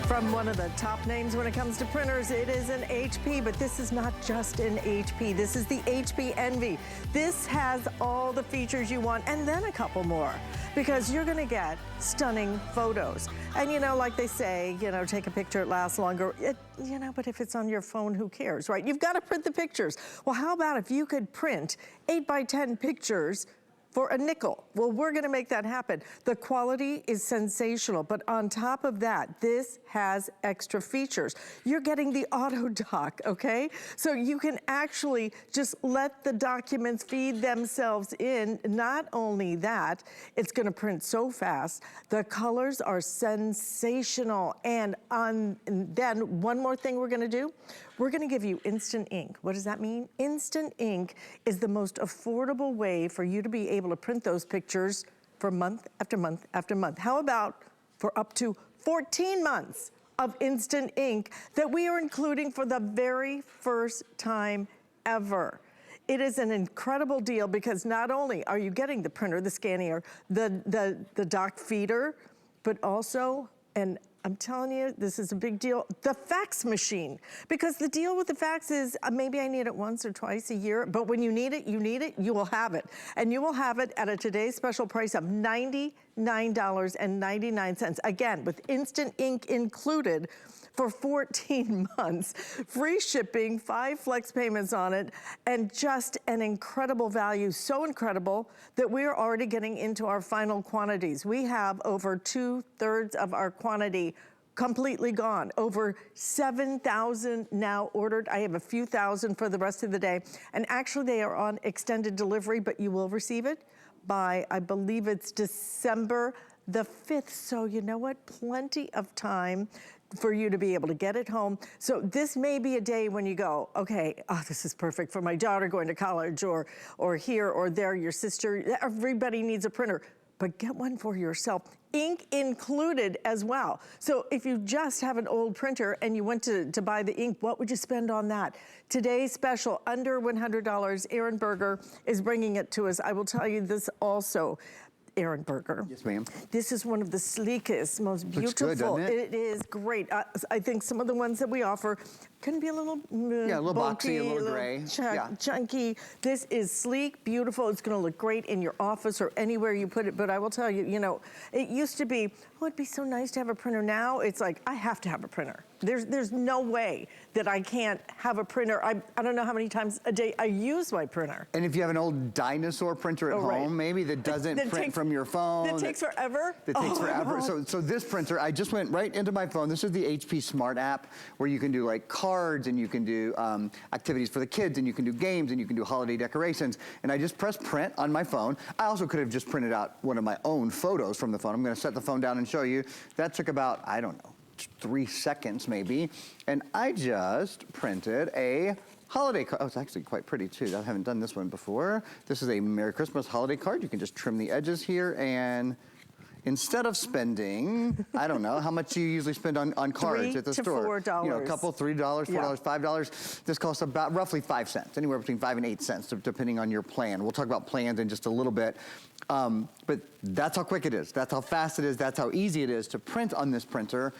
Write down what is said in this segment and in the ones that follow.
From one of the top names when it comes to printers, it is an HP, but this is not just an HP. This is the HP Envy. This has all the features you want and then a couple more, because you're gonna get stunning photos. And you know, like they say, you know, take a picture, it lasts longer. But if it's on your phone, who cares, right? You've got to print the pictures. Well, how about if you could print 8x10 pictures for a nickel? Well, we're gonna make that happen. The quality is sensational, but on top of that, this has extra features. You're getting the auto dock, okay? So you can actually just let the documents feed themselves in. Not only that, it's gonna print so fast. The colors are sensational. And then one more thing we're gonna do, we're gonna give you instant ink. What does that mean? Instant ink is the most affordable way for you to be able to print those pictures for month after month after month. How about for up to 14 months of instant ink that we are including for the very first time ever? It is an incredible deal, because not only are you getting the printer, the scanner, the dock feeder, but also, and I'm telling you, this is a big deal, the fax machine. Because the deal with the fax is maybe I need it once or twice a year, but when you need it, you will have it. And you will have it at a today's special price of $99.99. Again, with instant ink included for 14 months. Free shipping, 5 flex payments on it, and just an incredible value. So incredible that we're already getting into our final quantities. We have over 2/3 of our quantity completely gone. Over 7,000 now ordered. I have a few thousand for the rest of the day. And actually they are on extended delivery, but you will receive it by, I believe it's December the 5th. So you know what? Plenty of time for you to be able to get it home. So this may be a day when you go, okay, oh, this is perfect for my daughter going to college, or here or there, your sister. Everybody needs a printer, but get one for yourself. Ink included as well. So if you just have an old printer and you went to buy the ink, what would you spend on that? Today's special, under $100. Aaron Berger is bringing it to us. I will tell you this also, Aaron Berger. Yes, ma'am. This is one of the sleekest, most beautiful. Looks good, doesn't it? It is great. I think some of the ones that we offer can be a little yeah, a little bulky, boxy, a little gray. Chunky. This is sleek, beautiful. It's gonna look great in your office or anywhere you put it. But I will tell you, you know, it used to be, oh, it'd be so nice to have a printer. Now it's like, I have to have a printer. There's no way that I can't have a printer. I don't know how many times a day I use my printer. And if you have an old dinosaur printer at home, maybe that doesn't print from your phone. That takes forever? That takes forever. No. So this printer, I just went right into my phone. This is the HP Smart app, where you can do like cards, and you can do activities for the kids, and you can do games, and you can do holiday decorations. And I just pressed print on my phone. I also could have just printed out one of my own photos from the phone. I'm gonna set the phone down and show you. That took about, I don't know, 3 seconds maybe. And I just printed a holiday card. Oh, it's actually quite pretty too. I haven't done this one before. This is a Merry Christmas holiday card. You can just trim the edges here, and instead of spending, I don't know, how much do you usually spend on cards at the store? $3 to $4. You know, a couple, $3, $4, yeah. $5. This costs about roughly 5 cents, anywhere between 5 and 8 cents, depending on your plan. We'll talk about plans in just a little bit. But that's how quick it is. That's how fast it is. That's how easy it is to print on this printer.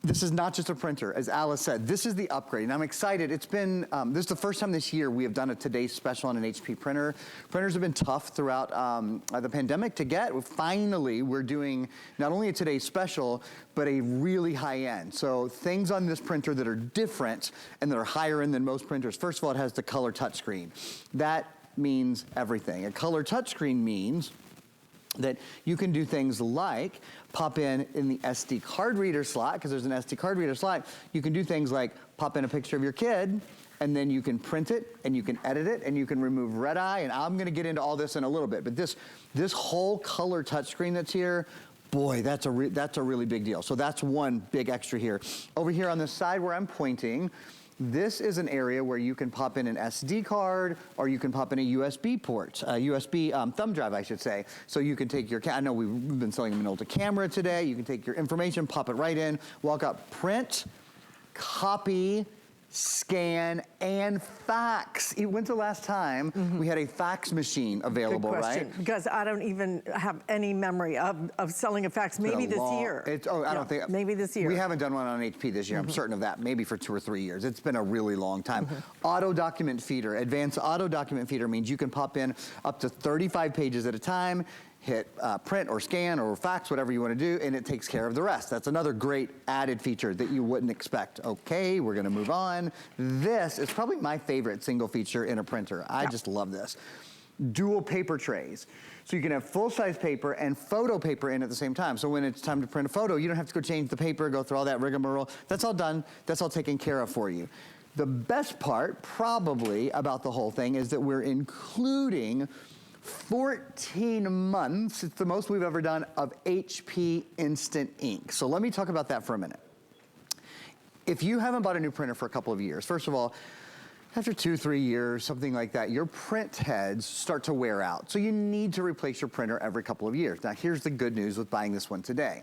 This is not just a printer, as Alice said. This is the upgrade, and I'm excited. It's been, this is the first time this year we have done a today's special on an HP printer. Printers have been tough throughout the pandemic to get. Finally, we're doing not only a today's special, but a really high end. So things on this printer that are different and that are higher end than most printers. First of all, it has the color touchscreen. That means everything. A color touchscreen means that you can do things like pop in the SD card reader slot, because there's an SD card reader slot. You can do things like pop in a picture of your kid, and then you can print it, and you can edit it, and you can remove red eye, and I'm gonna get into all this in a little bit, but this whole color touchscreen that's here, boy, that's a really big deal. So that's one big extra here. Over here on the side where I'm pointing, this is an area where you can pop in an SD card, or you can pop in a USB port, a USB thumb drive, I should say. So you can take your, I know we've been selling them an older camera today. You can take your information, pop it right in, walk up, print, copy, scan, and fax. When's the last time we had a fax machine available, Good question, right? because I don't even have any memory of selling a fax. Maybe this year. I don't think. Maybe this year. We haven't done one on HP this year. I'm certain of that. Maybe for 2 or 3 years. It's been a really long time. Auto document feeder. Advanced auto document feeder means you can pop in up to 35 pages at a time, hit print or scan or fax, whatever you want to do, and it takes care of the rest. That's another great added feature that you wouldn't expect. Okay, we're going to move on. This is probably my favorite single feature in a printer. I just love this. Dual paper trays. So you can have full-size paper and photo paper in at the same time. So when it's time to print a photo, you don't have to go change the paper, go through all that rigmarole. That's all done. That's all taken care of for you. The best part, probably, about the whole thing is that we're including 14 months, it's the most we've ever done, of HP Instant Ink. So let me talk about that for a minute. If you haven't bought a new printer for a couple of years, first of all, after 2, 3 years, something like that, your print heads start to wear out. So you need to replace your printer every couple of years. Now here's the good news with buying this one today.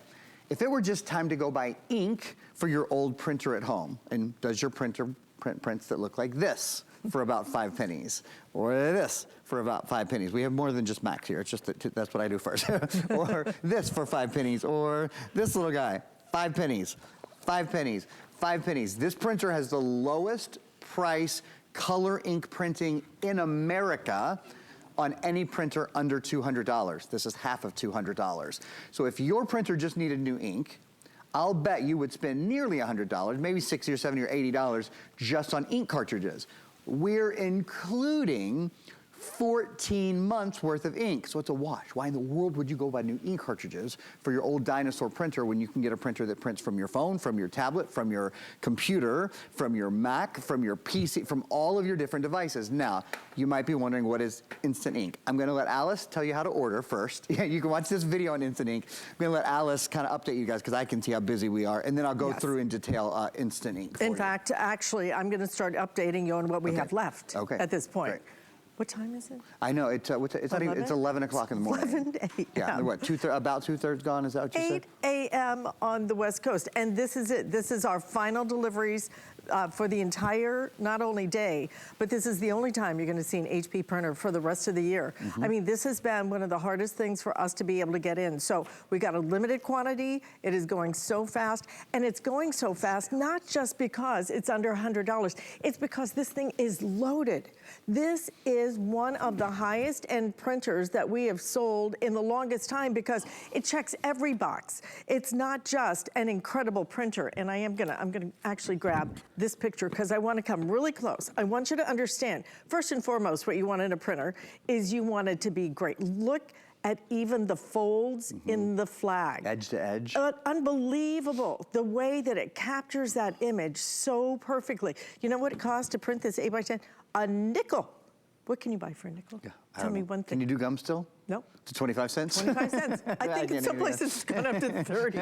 If it were just time to go buy ink for your old printer at home, and does your printer print prints that look like this for about 5 pennies, or this for about 5 pennies. We have more than just Max here. It's just that's what I do first. Or this for 5 pennies, or this little guy, 5 pennies, 5 pennies, 5 pennies. This printer has the lowest price color ink printing in America on any printer under $200. This is half of $200. So if your printer just needed new ink, I'll bet you would spend nearly $100, maybe $60 or $70 or $80 just on ink cartridges. We're including 14 months worth of ink, so it's a wash. Why in the world would you go buy new ink cartridges for your old dinosaur printer when you can get a printer that prints from your phone, from your tablet, from your computer, from your Mac, from your PC, from all of your different devices? Now, you might be wondering, what is Instant Ink? I'm gonna let Alice tell you how to order first. Yeah, you can watch this video on Instant Ink. I'm gonna let Alice kind of update you guys because I can see how busy we are, and then I'll go through in detail Instant Ink. In fact, actually, I'm gonna start updating you on what we have left at this point. Great. What time is it? I know, it's not even, it's 11 o'clock in the morning. 11 a.m. Yeah, what, about two-thirds gone, is that what you said? 8 a.m. on the West Coast, and this is it. This is our final deliveries for the entire, not only day, but this is the only time you're gonna see an HP printer for the rest of the year. I mean, this has been one of the hardest things for us to be able to get in. So we got a limited quantity, it is going so fast, and it's going so fast not just because it's under $100, it's because this thing is loaded. This is one of the highest end printers that we have sold in the longest time because it checks every box. It's not just an incredible printer, and I'm gonna actually grab this picture because I want to come really close. I want you to understand, first and foremost, what you want in a printer is you want it to be great. Look at even the folds in the flag. Edge to edge. Unbelievable, the way that it captures that image so perfectly. You know what it costs to print this 8x10? A nickel. What can you buy for a nickel? Yeah, Tell me one thing. Can you do gum still? No. To 25 cents? 25 cents. I think in some places it's gone up to 30.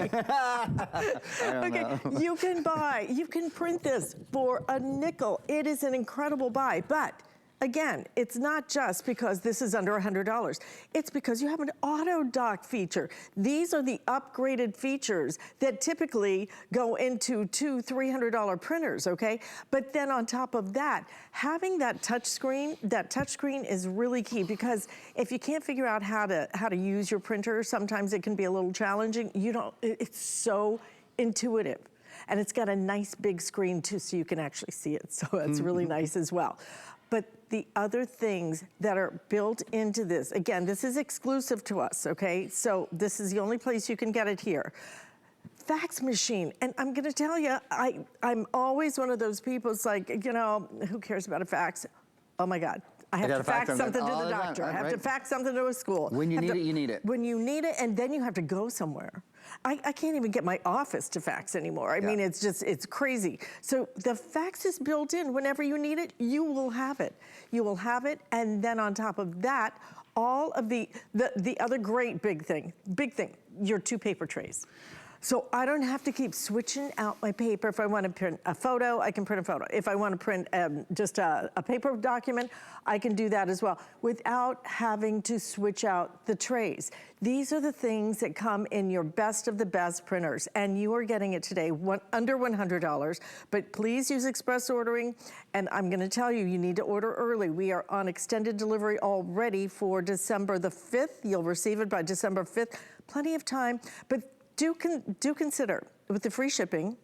Okay, you can print this for a nickel. It is an incredible buy, but again, it's not just because this is under $100. It's because you have an auto dock feature. These are the upgraded features that typically go into $200, $300 printers, okay? But then on top of that, having that touch screen is really key because if you can't figure out how to use your printer, sometimes it can be a little challenging. It's so intuitive. And it's got a nice big screen too, so you can actually see it. So it's really nice as well. But the other things that are built into this, again, this is exclusive to us, okay? So this is the only place you can get it here. Fax machine, and I'm gonna tell you, I'm always one of those people, it's like, you know, who cares about a fax? Oh my God. I have to fax something to the doctor. I have to fax something to a school. When you need it, you need it. When you need it, and then you have to go somewhere. I can't even get my office to fax anymore. I mean, it's crazy. So the fax is built in. Whenever you need it, you will have it. You will have it, and then on top of that, all of the other great big thing, your 2 paper trays. So I don't have to keep switching out my paper. If I want to print a photo, I can print a photo. If I want to print just a paper document, I can do that as well without having to switch out the trays. These are the things that come in your best of the best printers, and you are getting it today under $100, but please use express ordering, and I'm gonna tell you, you need to order early. We are on extended delivery already for December the 5th. You'll receive it by December 5th. Plenty of time, but do consider, with the free shipping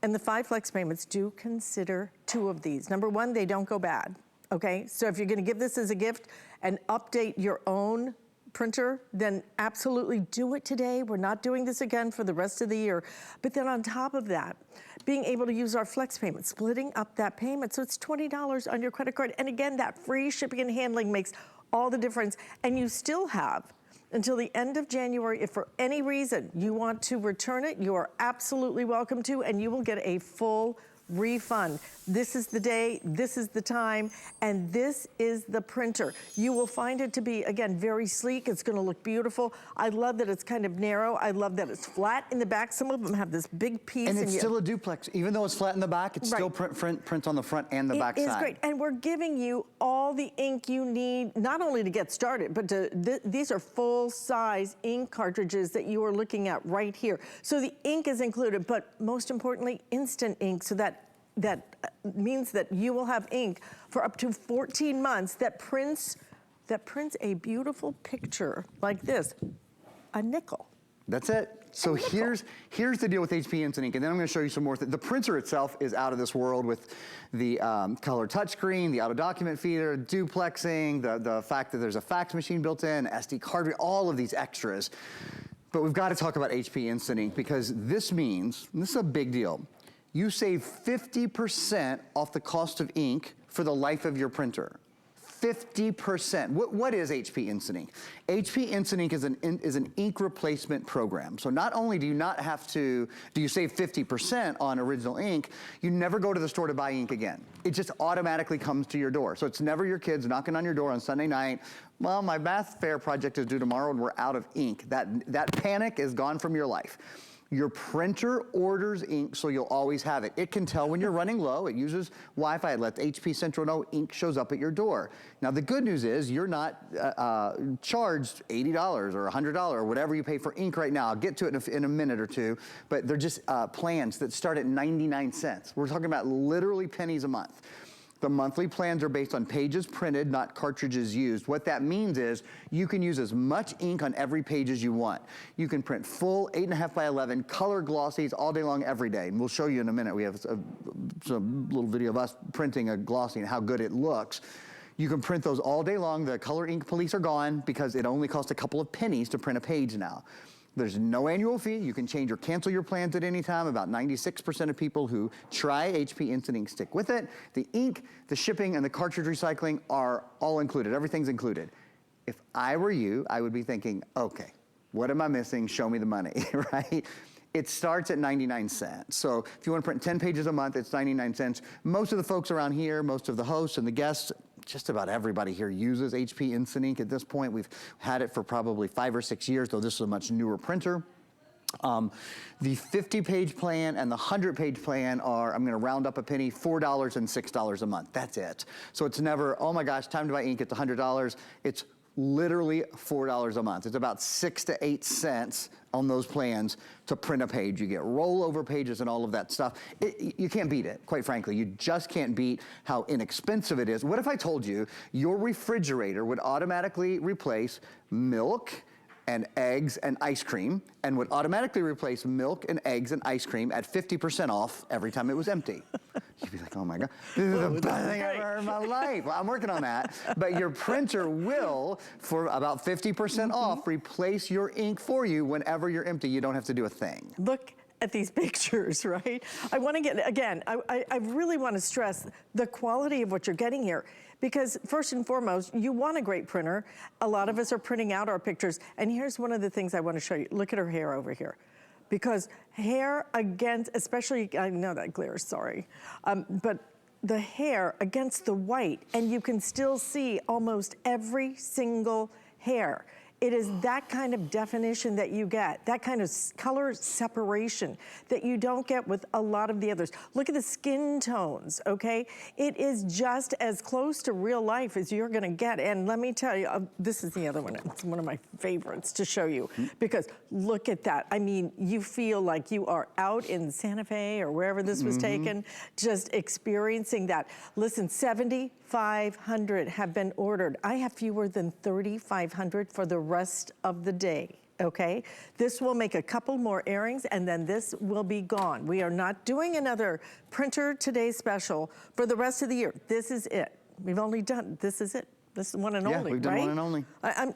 and the 5 flex payments, do consider 2 of these. Number 1, they don't go bad, okay? So if you're gonna give this as a gift and update your own printer, then absolutely do it today. We're not doing this again for the rest of the year. But then on top of that, being able to use our flex payment, splitting up that payment, so it's $20 on your credit card. And again, that free shipping and handling makes all the difference. And you still have until the end of January. If for any reason you want to return it, you are absolutely welcome to, and you will get a full refund. This is the day, this is the time, and this is the printer. You will find it to be, again, very sleek. It's gonna look beautiful. I love that it's kind of narrow. I love that it's flat in the back. Some of them have this big piece. And it's still a duplex. Even though it's flat in the back, it's still print on the front and the back side. It is great, and we're giving you all the ink you need, not only to get started, but these are full-size ink cartridges that you are looking at right here. So the ink is included, but most importantly, instant ink, so that means that you will have ink for up to 14 months that prints a beautiful picture like this, a nickel. That's it. So here's the deal with HP Instant Ink, and then I'm going to show you some more. The printer itself is out of this world with the color touchscreen, the auto document feeder, duplexing, the fact that there's a fax machine built in, SD card, all of these extras. But we've got to talk about HP Instant Ink because this means, and this is a big deal, you save 50% off the cost of ink for the life of your printer. 50%. What is HP Instant Ink? HP Instant Ink is an ink replacement program. So not only do you save 50% on original ink, you never go to the store to buy ink again. It just automatically comes to your door. So it's never your kids knocking on your door on Sunday night. Well, my math fair project is due tomorrow and we're out of ink. That panic is gone from your life. Your printer orders ink, so you'll always have it. It can tell when you're running low. It uses Wi-Fi. It lets HP Central know ink shows up at your door. Now, the good news is you're not charged $80 or $100 or whatever you pay for ink right now. I'll get to it in a minute or two, but they're just plans that start at 99 cents. We're talking about literally pennies a month. The monthly plans are based on pages printed, not cartridges used. What that means is you can use as much ink on every page as you want. You can print full 8.5 by 11 color glossies all day long, every day. And we'll show you in a minute. We have a little video of us printing a glossy and how good it looks. You can print those all day long. The color ink police are gone because it only costs a couple of pennies to print a page now. There's no annual fee. You can change or cancel your plans at any time. About 96% of people who try HP Instant Ink stick with it. The ink, the shipping, and the cartridge recycling are all included. Everything's included. If I were you, I would be thinking, okay, what am I missing? Show me the money, right? It starts at 99 cents. So if you want to print 10 pages a month, it's 99 cents. Most of the folks around here, most of the hosts and the guests, just about everybody here uses HP Instant Ink at this point. We've had it for probably 5 or 6 years, though this is a much newer printer. The 50-page plan and the 100-page plan are, I'm gonna round up a penny, $4 and $6 a month. That's it. So it's never, oh my gosh, time to buy ink, it's $100. It's literally $4 a month. It's about 6 to 8 cents on those plans to print a page. You get rollover pages and all of that stuff. You can't beat it, quite frankly. You just can't beat how inexpensive it is. What if I told you your refrigerator would automatically replace milk and eggs and ice cream, and would automatically replace milk and eggs and ice cream at 50% off every time it was empty? You'd be like, oh my God, this is the best thing I've ever heard in my life. Well, I'm working on that. But your printer will, for about 50% off, replace your ink for you whenever you're empty. You don't have to do a thing. Look at these pictures, right? I want to get, again, I really want to stress the quality of what you're getting here. Because first and foremost, you want a great printer. A lot of us are printing out our pictures. And here's one of the things I want to show you. Look at her hair over here. Because hair against, especially, I know that glares, sorry. But the hair against the white, and you can still see almost every single hair. It is that kind of definition that you get, that kind of color separation that you don't get with a lot of the others. Look at the skin tones, okay? It is just as close to real life as you're gonna get. And let me tell you, this is the other one. It's one of my favorites to show you, because look at that. I mean, you feel like you are out in Santa Fe or wherever this was taken, just experiencing that. Listen, 7,500 have been ordered. I have fewer than 3,500 for the rest of the day. Okay, this will make a couple more airings and then this will be gone. We are not doing another printer today special for the rest of the year. This is it. We've only done, this is it. This is one and only, right? Yeah, we've done one and only.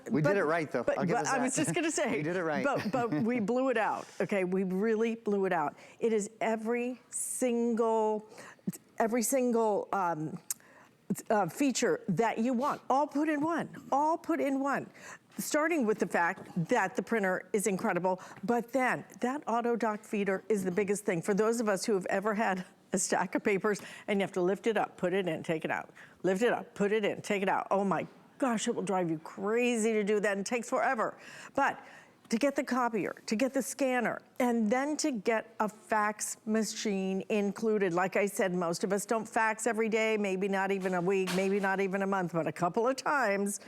We did it right, though. I'll give us that. I was just going to say. We did it right. But we blew it out, okay? We really blew it out. It is every single feature that you want, all put in one, all put in one. Starting with the fact that the printer is incredible, but then that auto dock feeder is the biggest thing. For those of us who have ever had a stack of papers and you have to lift it up, put it in, take it out. Lift it up, put it in, take it out. Oh my gosh, it will drive you crazy to do that and it takes forever. But to get the copier, to get the scanner, and then to get a fax machine included. Like I said, most of us don't fax every day, maybe not even a week, maybe not even a month, but a couple of times,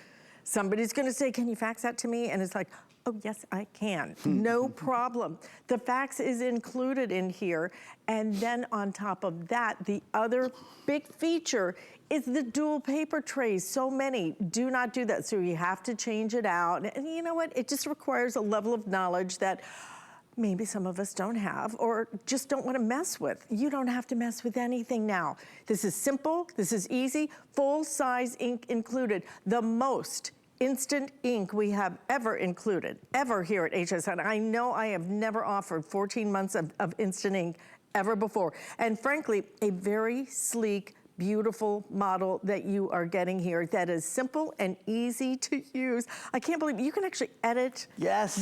somebody's gonna say, can you fax that to me? And it's like, oh, yes, I can. No problem. The fax is included in here. And then on top of that, the other big feature is the dual paper trays. So many do not do that. So you have to change it out. And you know what? It just requires a level of knowledge that maybe some of us don't have or just don't want to mess with. You don't have to mess with anything now. This is simple. This is easy. Full-size ink included. The most instant ink we have ever included, ever here at HSN. I know I have never offered 14 months of instant ink ever before. And frankly, a very sleek, beautiful model that you are getting here that is simple and easy to use. I can't believe you can actually edit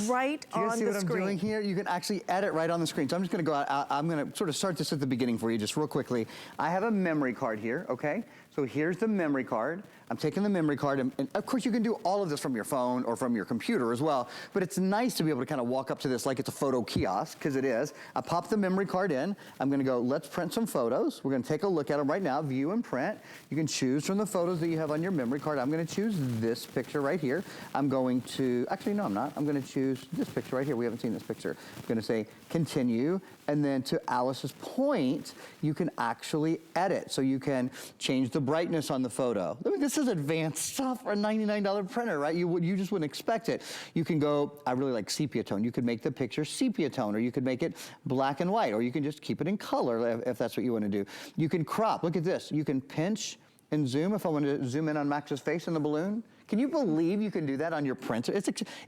right on the screen. See what I'm doing here? You can actually edit right on the screen. So I'm just gonna go out, I'm gonna sort of start this at the beginning for you just real quickly. I have a memory card here, okay? So here's the memory card. I'm taking the memory card, and of course you can do all of this from your phone or from your computer as well, but it's nice to be able to kind of walk up to this like it's a photo kiosk, because it is. I pop the memory card in. I'm gonna go, let's print some photos. We're gonna take a look at them right now, view and print. You can choose from the photos that you have on your memory card. I'm gonna choose this picture right here. I'm going to, actually no I'm not. I'm gonna choose this picture right here. We haven't seen this picture. I'm gonna say continue, and then to Alice's point, you can actually edit. So you can change the brightness on the photo. I mean, this is advanced stuff for a $99 printer, right? You just wouldn't expect it. You can go, I really like sepia tone. You could make the picture sepia tone, or you could make it black and white, or you can just keep it in color if that's what you want to do. You can crop, look at this. You can pinch and zoom if I want to zoom in on Max's face in the balloon. Can you believe you can do that on your printer?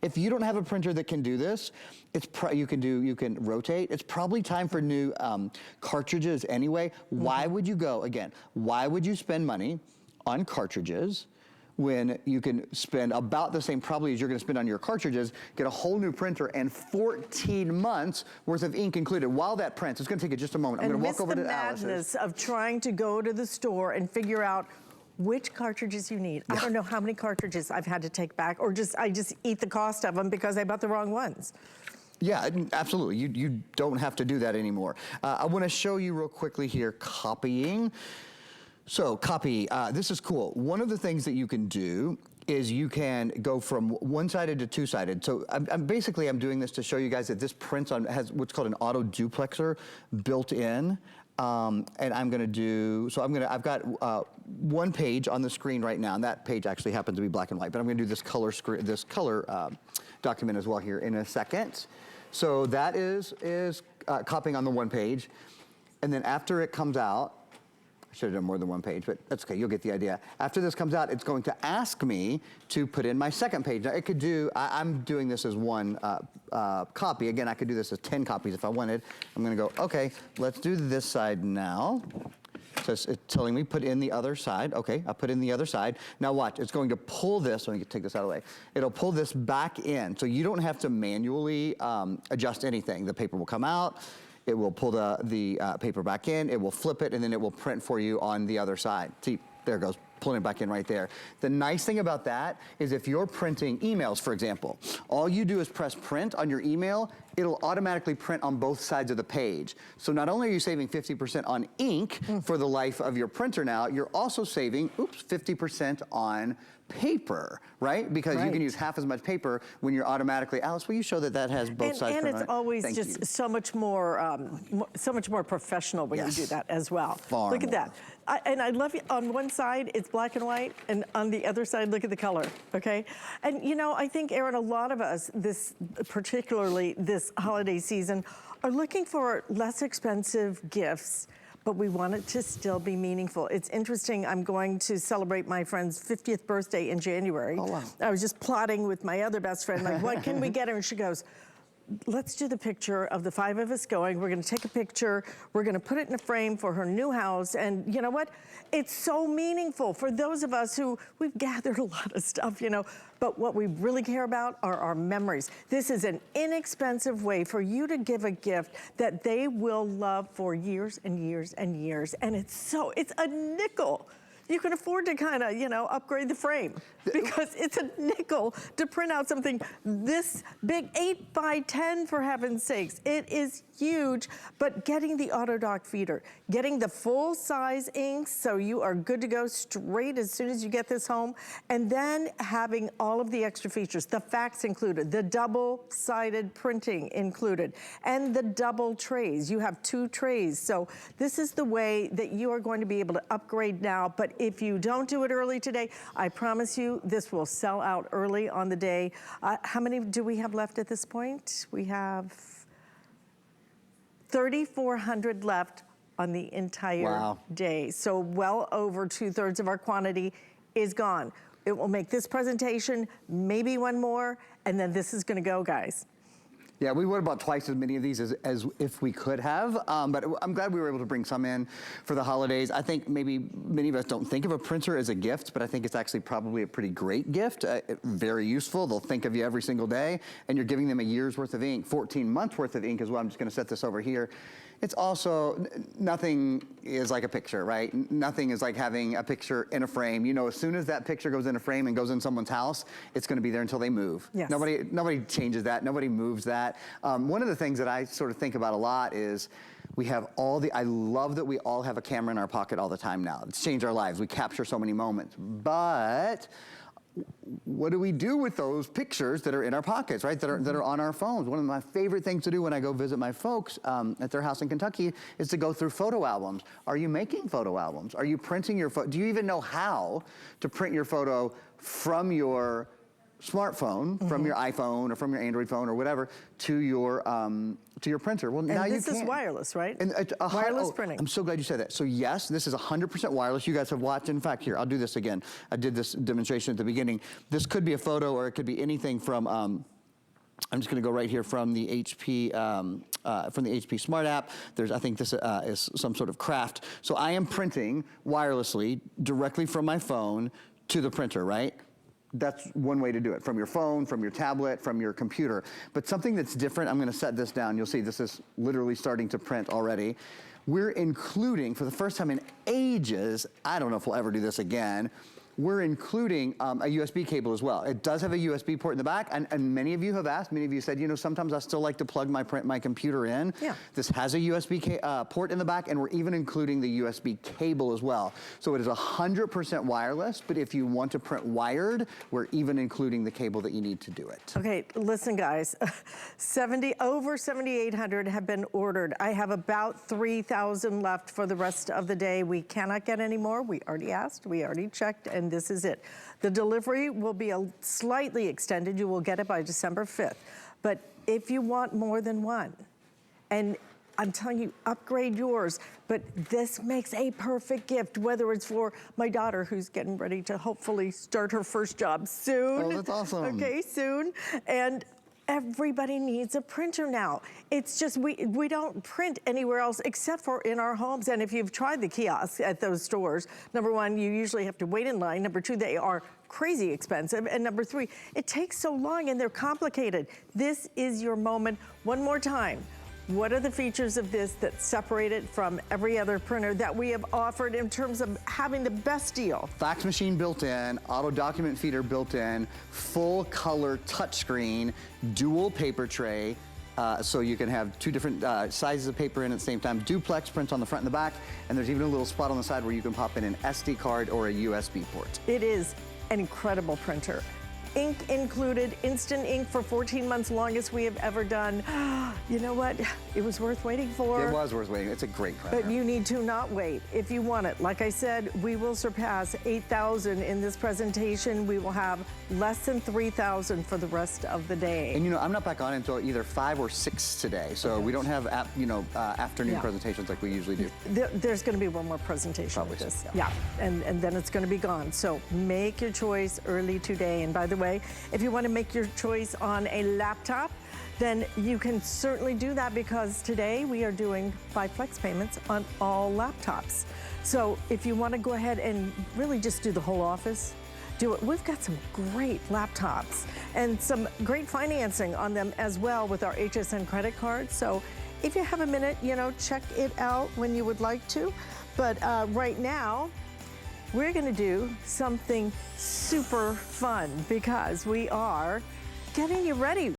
If you don't have a printer that can do this, you can rotate. It's probably time for new cartridges anyway. Why would you go, again, why would you spend money on cartridges when you can spend about the same probably as you're gonna spend on your cartridges, get a whole new printer and 14 months worth of ink included while that prints. It's gonna take you just a moment. I'm gonna walk over to Alice's. And miss the madness of trying to go to the store and figure out which cartridges you need. I don't know how many cartridges I've had to take back, or I just eat the cost of them because I bought the wrong ones. Yeah, absolutely. You don't have to do that anymore. I want to show you real quickly here copying. So copy, this is cool. One of the things that you can do is you can go from one-sided to two-sided. So I'm doing this to show you guys that this prints on, has what's called an auto duplexer built in. And I'm gonna do, so I've got one page on the screen right now, and that page actually happens to be black and white, but I'm gonna do this color document as well here in a second. So that is copying on the one page. And then after it comes out, I should have done more than one page, but that's okay, you'll get the idea. After this comes out, it's going to ask me to put in my second page. Now it could do, I'm doing this as one copy. Again, I could do this as 10 copies if I wanted. I'm gonna go, okay, let's do this side now. So it's telling me put in the other side. Okay, I put in the other side. Now watch, it's going to pull this, let me take this out of the way. It'll pull this back in, so you don't have to manually adjust anything. The paper will come out, it will pull the paper back in, it will flip it, and then it will print for you on the other side. See, there it goes, pulling it back in right there. The nice thing about that is if you're printing emails, for example, all you do is press print on your email, it'll automatically print on both sides of the page. So not only are you saving 50% on ink for the life of your printer now, you're also saving, 50% on paper, right? Because you can use half as much paper when you're automatically, Alice, will you show that that has both sides? And it's always just so much more professional when you do that as well. Far look at more. that. And I love it. On one side, it's black and white, and on the other side, look at the color, okay? And you know, I think, Aaron, a lot of us, particularly this holiday season, are looking for less expensive gifts, but we want it to still be meaningful. It's interesting, I'm going to celebrate my friend's 50th birthday in January. Oh, wow. I was just plotting with my other best friend, like, what can we get her? And she goes, let's do the picture of the 5 of us going. We're gonna take a picture. We're gonna put it in a frame for her new house. And you know what? It's so meaningful for those of us who, we've gathered a lot of stuff, you know, but what we really care about are our memories. This is an inexpensive way for you to give a gift that they will love for years and years and years. And it's a nickel. You can afford to kind of, you know, upgrade the frame because it's a nickel to print out something this big, 8 by 10 for heaven's sakes. It is huge, but getting the auto dock feeder, getting the full size inks so you are good to go straight as soon as you get this home, and then having all of the extra features, the fax included, the double-sided printing included, and the double trays. You have 2 trays. So this is the way that you are going to be able to upgrade now, but if you don't do it early today, I promise you this will sell out early on the day. How many do we have left at this point? We have 3,400 left on the entire day. So well over 2/3 of our quantity is gone. It will make this presentation, maybe one more, and then this is gonna go, guys. Yeah, we would have bought twice as many of these as if we could have, but I'm glad we were able to bring some in for the holidays. I think maybe many of us don't think of a printer as a gift, but I think it's actually probably a pretty great gift, very useful. They'll think of you every single day, and you're giving them a year's worth of ink, 14 months worth of ink as well. I'm just gonna set this over here. It's also, nothing is like a picture, right? Nothing is like having a picture in a frame. You know, as soon as that picture goes in a frame and goes in someone's house, it's gonna be there until they move. Yes. Nobody changes that, nobody moves that. One of the things that I sort of think about a lot is we have I love that we all have a camera in our pocket all the time now. It's changed our lives. We capture so many moments, but what do we do with those pictures that are in our pockets, right? That are on our phones. One of my favorite things to do when I go visit my folks at their house in Kentucky is to go through photo albums. Are you making photo albums? Are you printing your photo? Do you even know how to print your photo from your smartphone, from your iPhone or from your Android phone or whatever, to your printer? Well, now you can. And this is wireless, right? And wireless printing. I'm so glad you said that. So yes, this is 100% wireless. You guys have watched. In fact, here, I'll do this again. I did this demonstration at the beginning. This could be a photo, or it could be anything from. I'm just going to go right here from the HP Smart app. I think this is some sort of craft. So I am printing wirelessly directly from my phone to the printer, right? That's one way to do it, from your phone, from your tablet, from your computer. But something that's different, I'm gonna set this down. You'll see this is literally starting to print already. We're including, for the first time in ages, I don't know if we'll ever do this again, we're including a USB cable as well. It does have a USB port in the back, and many of you have asked, many of you said, you know, sometimes I still like to plug my computer in. Yeah. This has a USB port in the back, and we're even including the USB cable as well. So it is 100% wireless, but if you want to print wired, we're even including the cable that you need to do it. Okay, listen guys, over 7,800 have been ordered. I have about 3,000 left for the rest of the day. We cannot get any more. We already asked, we already checked, and this is it. The delivery will be slightly extended. You will get it by December 5th. But if you want more than one, and I'm telling you, upgrade yours, but this makes a perfect gift, whether it's for my daughter who's getting ready to hopefully start her first job soon. Oh, that's awesome. Okay, soon. And everybody needs a printer now. It's just, we don't print anywhere else except for in our homes. And if you've tried the kiosks at those stores, number one, you usually have to wait in line. Number two, they are crazy expensive. And number three, it takes so long and they're complicated. This is your moment. One more time. What are the features of this that separate it from every other printer that we have offered in terms of having the best deal? Fax machine built in, auto document feeder built in, full color touchscreen, dual paper tray, so you can have two different sizes of paper in at the same time, duplex print on the front and the back, and there's even a little spot on the side where you can pop in an SD card or a USB port. It is an incredible printer. Ink included, instant ink for 14 months, longest we have ever done. You know what? It was worth waiting for. It was worth waiting. It's a great printer. But you need to not wait if you want it. Like I said, we will surpass 8,000 in this presentation. We will have less than 3,000 for the rest of the day. And you know, I'm not back on until either 5 or 6 today, so we don't have afternoon presentations like we usually do. There's going to be one more presentation Probably with this. so, Yeah, and then it's going to be gone. So make your choice early today. And by the way, if you want to make your choice on a laptop, then you can certainly do that because today we are doing 5 flex payments on all laptops. So if you want to go ahead and really just do the whole office, do it. We've got some great laptops and some great financing on them as well with our HSN credit card. So if you have a minute, you know, check it out when you would like to. But right now, we're going to do something super fun because we are getting you ready.